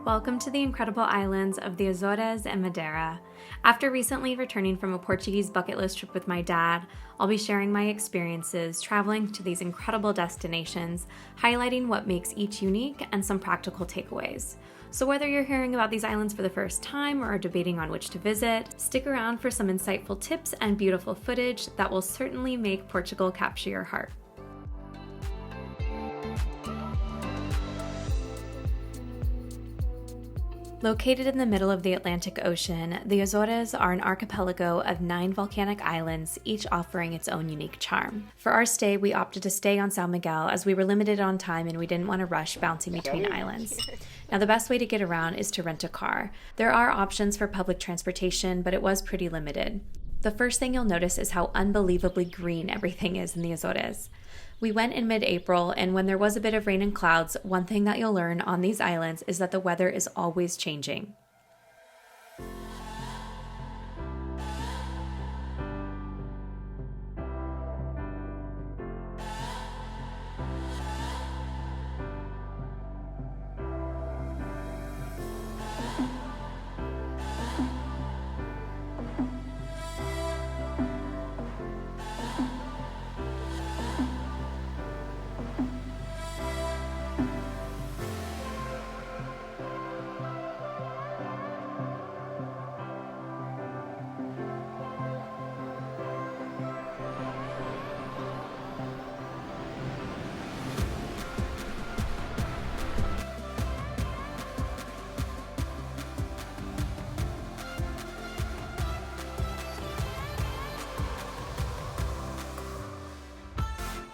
Welcome to the incredible islands of the Azores and Madeira. After recently returning from a Portuguese bucket list trip with my dad, I'll be sharing my experiences traveling to these incredible destinations, highlighting what makes each unique and some practical takeaways. So whether you're hearing about these islands for the first time or are debating on which to visit, stick around for some insightful tips and beautiful footage that will certainly make Portugal capture your heart. Located in the middle of the Atlantic Ocean, the Azores are an archipelago of 9 volcanic islands, each offering its own unique charm. For our stay, we opted to stay on Sao Miguel as we were limited on time and we didn't want to rush bouncing between islands. Now, the best way to get around is to rent a car. There are options for public transportation, but it was pretty limited. The first thing you'll notice is how unbelievably green everything is in the Azores. We went in mid-April, and when there was a bit of rain and clouds, one thing that you'll learn on these islands is that the weather is always changing.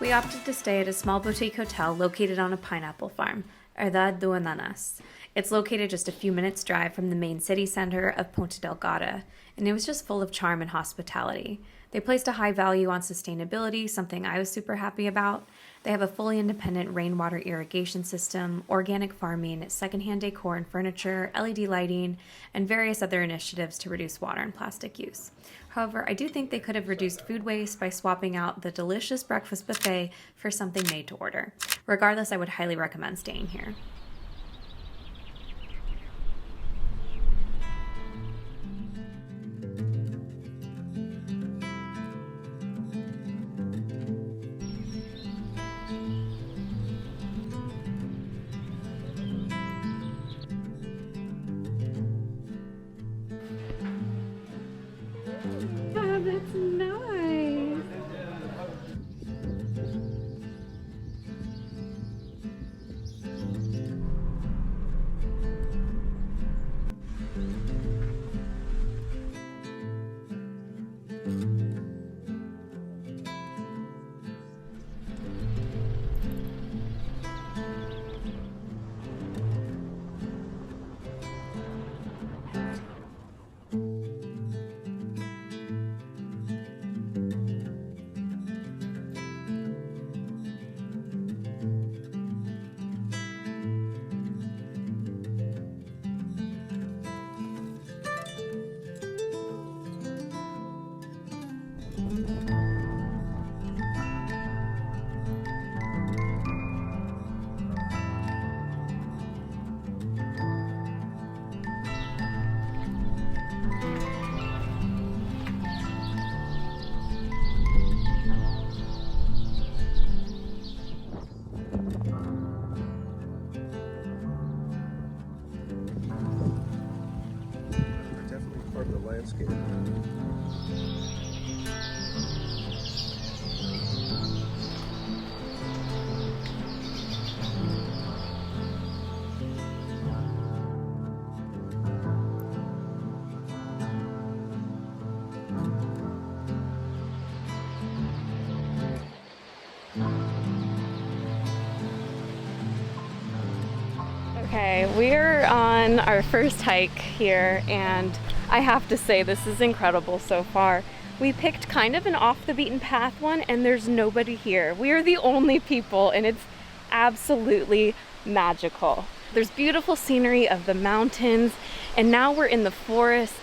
We opted to stay at a small boutique hotel located on a pineapple farm, Herdad do Ananas. It's located just a few minutes' drive from the main city center of Ponta Delgada, and it was just full of charm and hospitality. They placed a high value on sustainability, something I was super happy about. They have a fully independent rainwater irrigation system, organic farming, secondhand decor and furniture, LED lighting, and various other initiatives to reduce water and plastic use. However, I do think they could have reduced food waste by swapping out the delicious breakfast buffet for something made to order. Regardless, I would highly recommend staying here. Oh, that's nice. Landscape. Okay, we're on our first hike here, and I have to say this is incredible so far. We picked kind of an off the beaten path one, and there's nobody here. We are the only people, and it's absolutely magical. There's beautiful scenery of the mountains, and now we're in the forest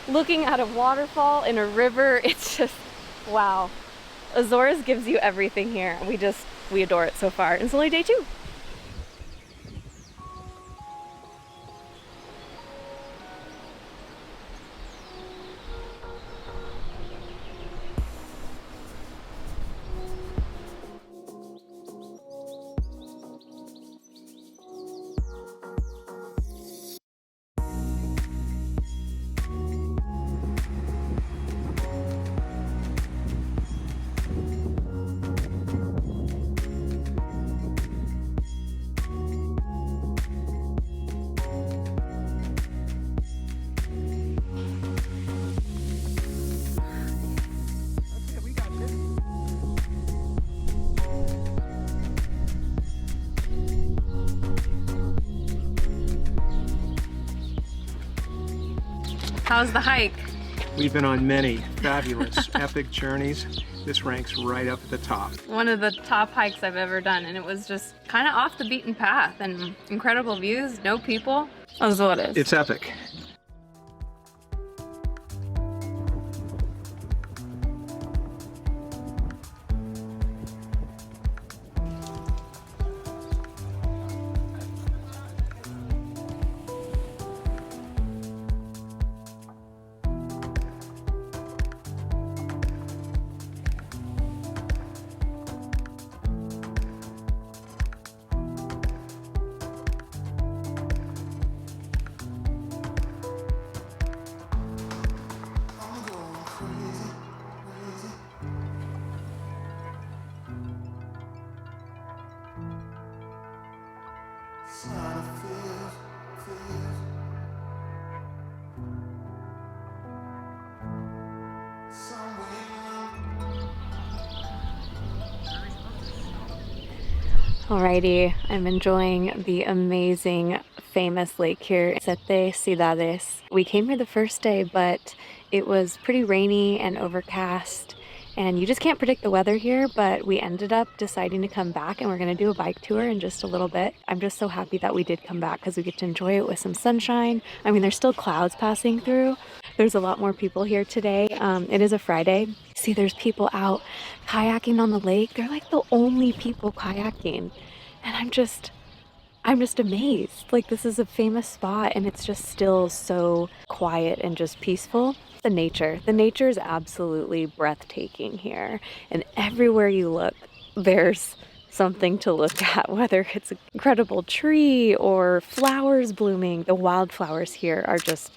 looking at a waterfall and a river. It's just wow. Azores gives you everything here. We adore it so far. It's only day 2. How's the hike? We've been on many fabulous, epic journeys. This ranks right up at the top. One of the top hikes I've ever done, and it was just kind of off the beaten path and incredible views, no people. Azores. It's epic. Alrighty, I'm enjoying the amazing, famous lake here, Sete Cidades. We came here the first day, but it was pretty rainy and overcast, and you just can't predict the weather here, but we ended up deciding to come back, and we're going to do a bike tour in just a little bit. I'm just so happy that we did come back because we get to enjoy it with some sunshine. I mean, there's still clouds passing through. There's a lot more people here today. It is a Friday. See, there's people out kayaking on the lake. They're like the only people kayaking. And I'm just amazed. Like, this is a famous spot and it's just still so quiet and just peaceful. The nature is absolutely breathtaking here. And everywhere you look, there's something to look at, whether it's an incredible tree or flowers blooming. The wildflowers here are just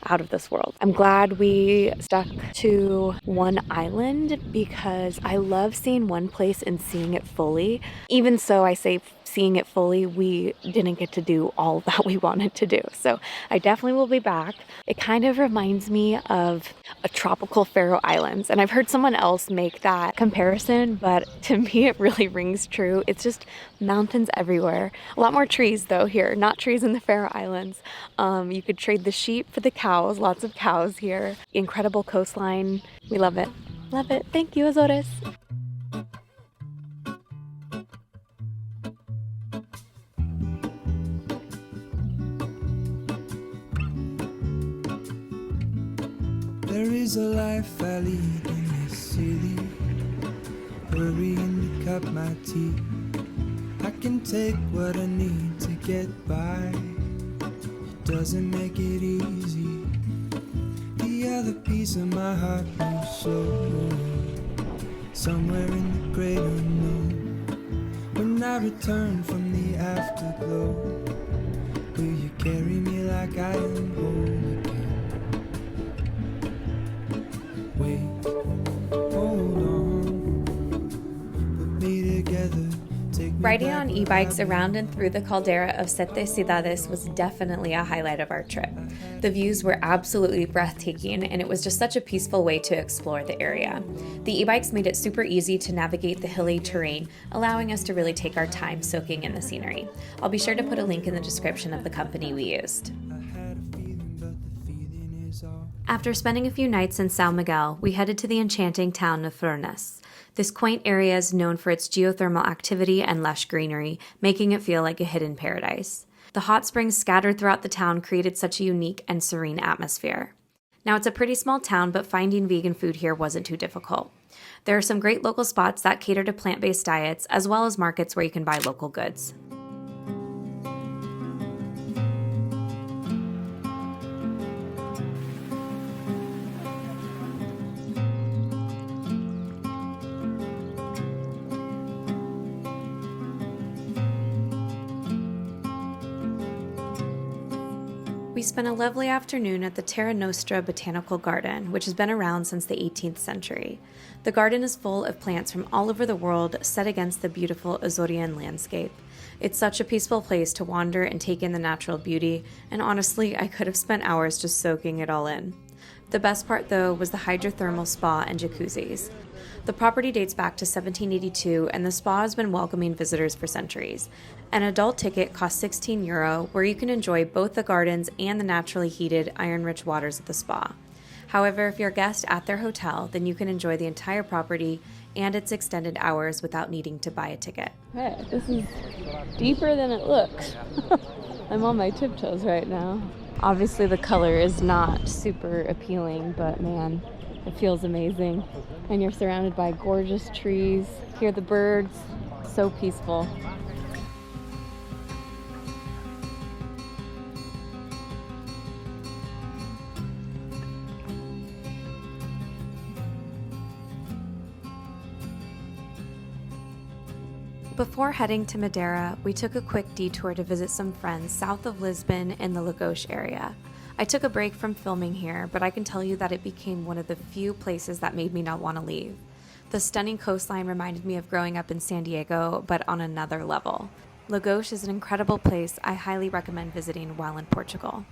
out of this world. I'm glad we stuck to one island because I love seeing one place and seeing it fully. Even so, I say seeing it fully, we didn't get to do all that we wanted to do. So I definitely will be back. It kind of reminds me of a tropical Faroe Islands. And I've heard someone else make that comparison, but to me it really rings true. It's just mountains everywhere. A lot more trees though here, not trees in the Faroe Islands. You could trade the sheep for the cows, lots of cows here. Incredible coastline. We love it. Love it. Thank you, Azores. There is a life I lead in this city, hurrying to cup my tea. I can take what I need to get by. It doesn't make it easy. The other piece of my heart moves slow, somewhere in the great unknown. When I return from the afterglow, will you carry me like I am whole again? Wait, hold on, put me together. Riding on e-bikes around and through the caldera of Sete Cidades was definitely a highlight of our trip. The views were absolutely breathtaking, and it was just such a peaceful way to explore the area. The e-bikes made it super easy to navigate the hilly terrain, allowing us to really take our time soaking in the scenery. I'll be sure to put a link in the description of the company we used. After spending a few nights in Sao Miguel, we headed to the enchanting town of Furnas. This quaint area is known for its geothermal activity and lush greenery, making it feel like a hidden paradise. The hot springs scattered throughout the town created such a unique and serene atmosphere. Now, it's a pretty small town, but finding vegan food here wasn't too difficult. There are some great local spots that cater to plant-based diets, as well as markets where you can buy local goods. We spent a lovely afternoon at the Terra Nostra Botanical Garden, which has been around since the 18th century. The garden is full of plants from all over the world set against the beautiful Azorean landscape. It's such a peaceful place to wander and take in the natural beauty, and honestly, I could have spent hours just soaking it all in. The best part, though, was the hydrothermal spa and jacuzzis. The property dates back to 1782, and the spa has been welcoming visitors for centuries. An adult ticket costs €16, where you can enjoy both the gardens and the naturally heated, iron-rich waters of the spa. However, if you're a guest at their hotel, then you can enjoy the entire property and its extended hours without needing to buy a ticket. Hey, this is deeper than it looks. I'm on my tiptoes right now. Obviously the color is not super appealing, but man, it feels amazing. And you're surrounded by gorgeous trees. Hear the birds, so peaceful. Before heading to Madeira, we took a quick detour to visit some friends south of Lisbon in the Lagos area. I took a break from filming here, but I can tell you that it became one of the few places that made me not want to leave. The stunning coastline reminded me of growing up in San Diego, but on another level. Lagos is an incredible place I highly recommend visiting while in Portugal.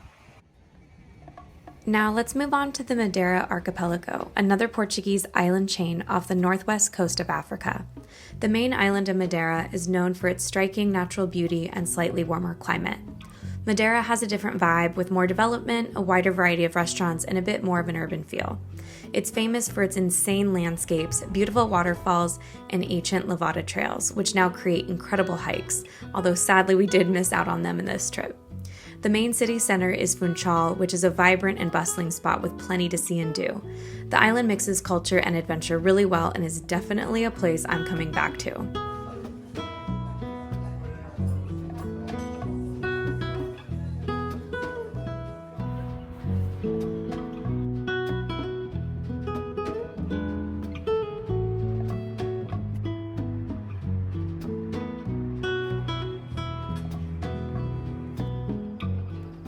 Now let's move on to the Madeira archipelago, another Portuguese island chain off the northwest coast of Africa. The main island of Madeira is known for its striking natural beauty and slightly warmer climate. Madeira has a different vibe with more development, a wider variety of restaurants, and a bit more of an urban feel. It's famous for its insane landscapes, beautiful waterfalls, and ancient lavada trails, which now create incredible hikes, although sadly we did miss out on them in this trip. The main city center is Funchal, which is a vibrant and bustling spot with plenty to see and do. The island mixes culture and adventure really well and is definitely a place I'm coming back to.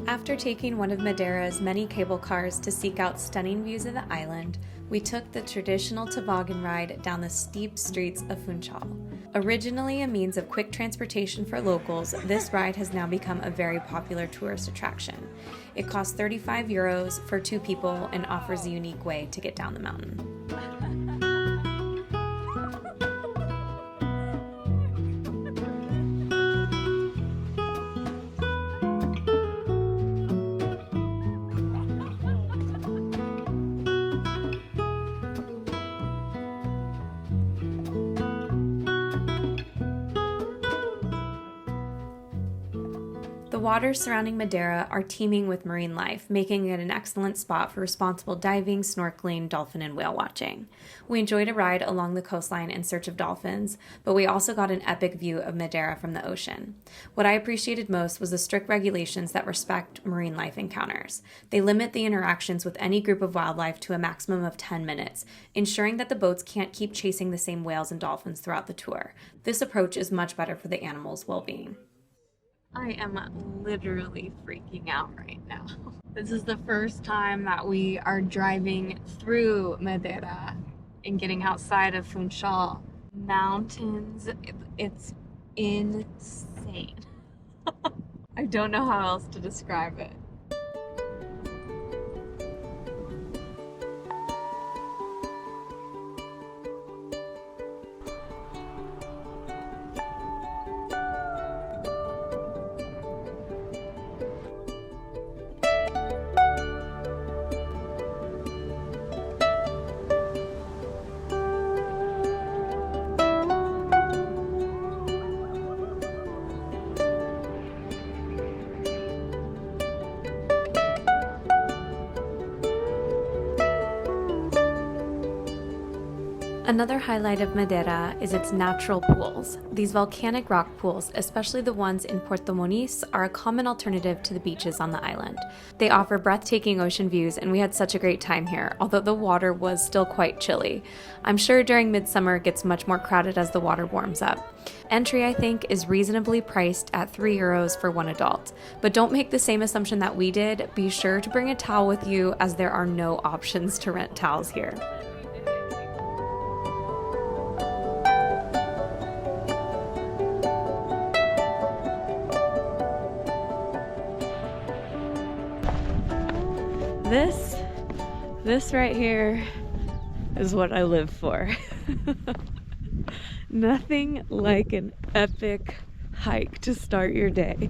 After taking one of Madeira's many cable cars to seek out stunning views of the island, we took the traditional toboggan ride down the steep streets of Funchal. Originally a means of quick transportation for locals, this ride has now become a very popular tourist attraction. It costs €35 for 2 people and offers a unique way to get down the mountain. The waters surrounding Madeira are teeming with marine life, making it an excellent spot for responsible diving, snorkeling, dolphin, and whale watching. We enjoyed a ride along the coastline in search of dolphins, but we also got an epic view of Madeira from the ocean. What I appreciated most was the strict regulations that respect marine life encounters. They limit the interactions with any group of wildlife to a maximum of 10 minutes, ensuring that the boats can't keep chasing the same whales and dolphins throughout the tour. This approach is much better for the animals' well-being. I am literally freaking out right now. This is the first time that we are driving through Madeira and getting outside of Funchal. Mountains, it's insane. I don't know how else to describe it. Another highlight of Madeira is its natural pools. These volcanic rock pools, especially the ones in Porto Moniz, are a common alternative to the beaches on the island. They offer breathtaking ocean views, and we had such a great time here, although the water was still quite chilly. I'm sure during midsummer it gets much more crowded as the water warms up. Entry, I think, is reasonably priced at €3 for one adult. But don't make the same assumption that we did. Be sure to bring a towel with you, as there are no options to rent towels here. This right here is what I live for. Nothing like an epic hike to start your day.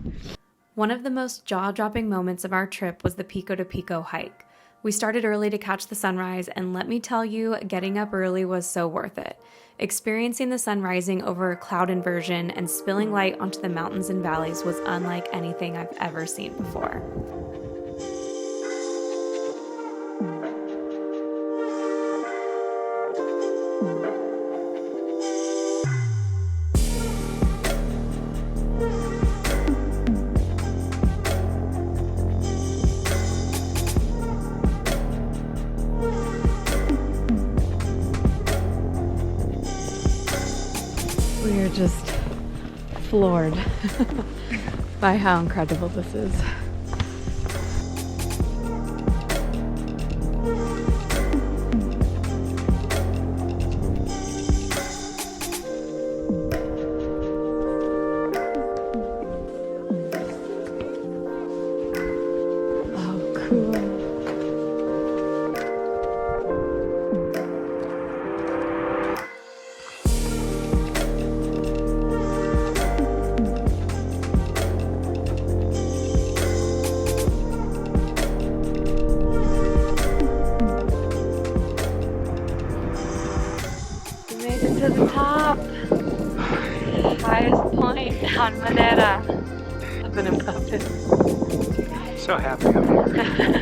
One of the most jaw-dropping moments of our trip was the Pico de Pico hike. We started early to catch the sunrise, and let me tell you, getting up early was so worth it. Experiencing the sun rising over a cloud inversion and spilling light onto the mountains and valleys was unlike anything I've ever seen before. We are just floored by how incredible this is. Oh, cool. To the top, highest point on Madeira. I've been above it. So happy I'm here.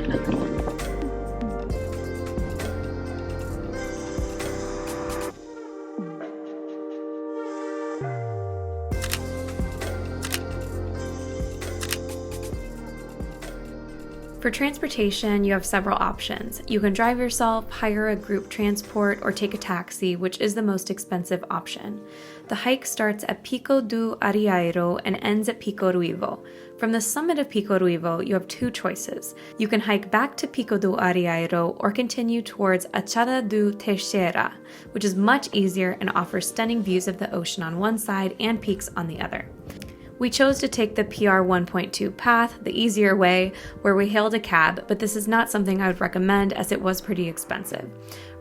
For transportation, you have several options. You can drive yourself, hire a group transport, or take a taxi, which is the most expensive option. The hike starts at Pico do Arieiro and ends at Pico Ruivo. From the summit of Pico Ruivo, you have two choices. You can hike back to Pico do Arieiro or continue towards Achada do Teixeira, which is much easier and offers stunning views of the ocean on one side and peaks on the other. We chose to take the PR 1.2 path, the easier way, where we hailed a cab, but this is not something I would recommend as it was pretty expensive.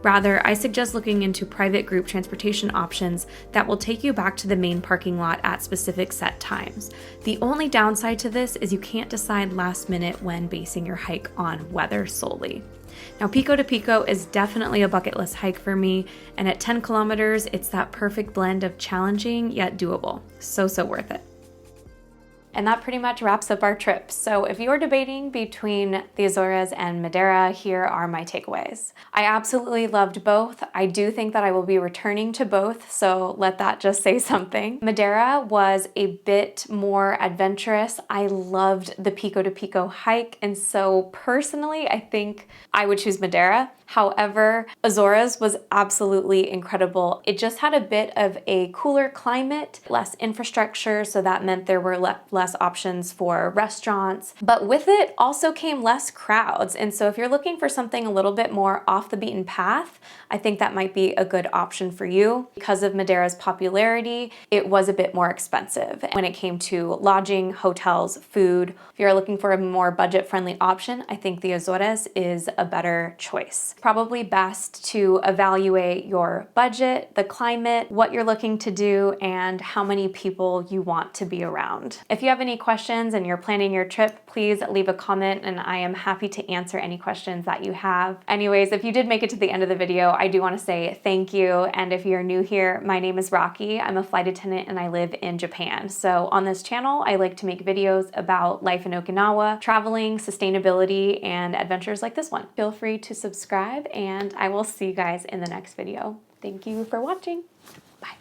Rather, I suggest looking into private group transportation options that will take you back to the main parking lot at specific set times. The only downside to this is you can't decide last minute when basing your hike on weather solely. Now, Pico de Pico is definitely a bucket list hike for me, and at 10 kilometers, it's that perfect blend of challenging yet doable. So worth it. And that pretty much wraps up our trip. So if you're debating between the Azores and Madeira, here are my takeaways. I absolutely loved both. I do think that I will be returning to both, so let that just say something. Madeira was a bit more adventurous. I loved the Pico de Pico hike, and so personally, I think I would choose Madeira. However, Azores was absolutely incredible. It just had a bit of a cooler climate, less infrastructure, so that meant there were less options for restaurants. But with it also came less crowds. And so if you're looking for something a little bit more off the beaten path, I think that might be a good option for you. Because of Madeira's popularity, it was a bit more expensive when it came to lodging, hotels, food. If you're looking for a more budget-friendly option, I think the Azores is a better choice. Probably best to evaluate your budget, the climate, what you're looking to do, and how many people you want to be around. If you have any questions and you're planning your trip, please leave a comment and I am happy to answer any questions that you have. Anyways, if you did make it to the end of the video, I do want to say thank you. And if you're new here, my name is Rocky. I'm a flight attendant and I live in Japan. So on this channel, I like to make videos about life in Okinawa, traveling, sustainability, and adventures like this one. Feel free to subscribe and I will see you guys in the next video. Thank you for watching. Bye.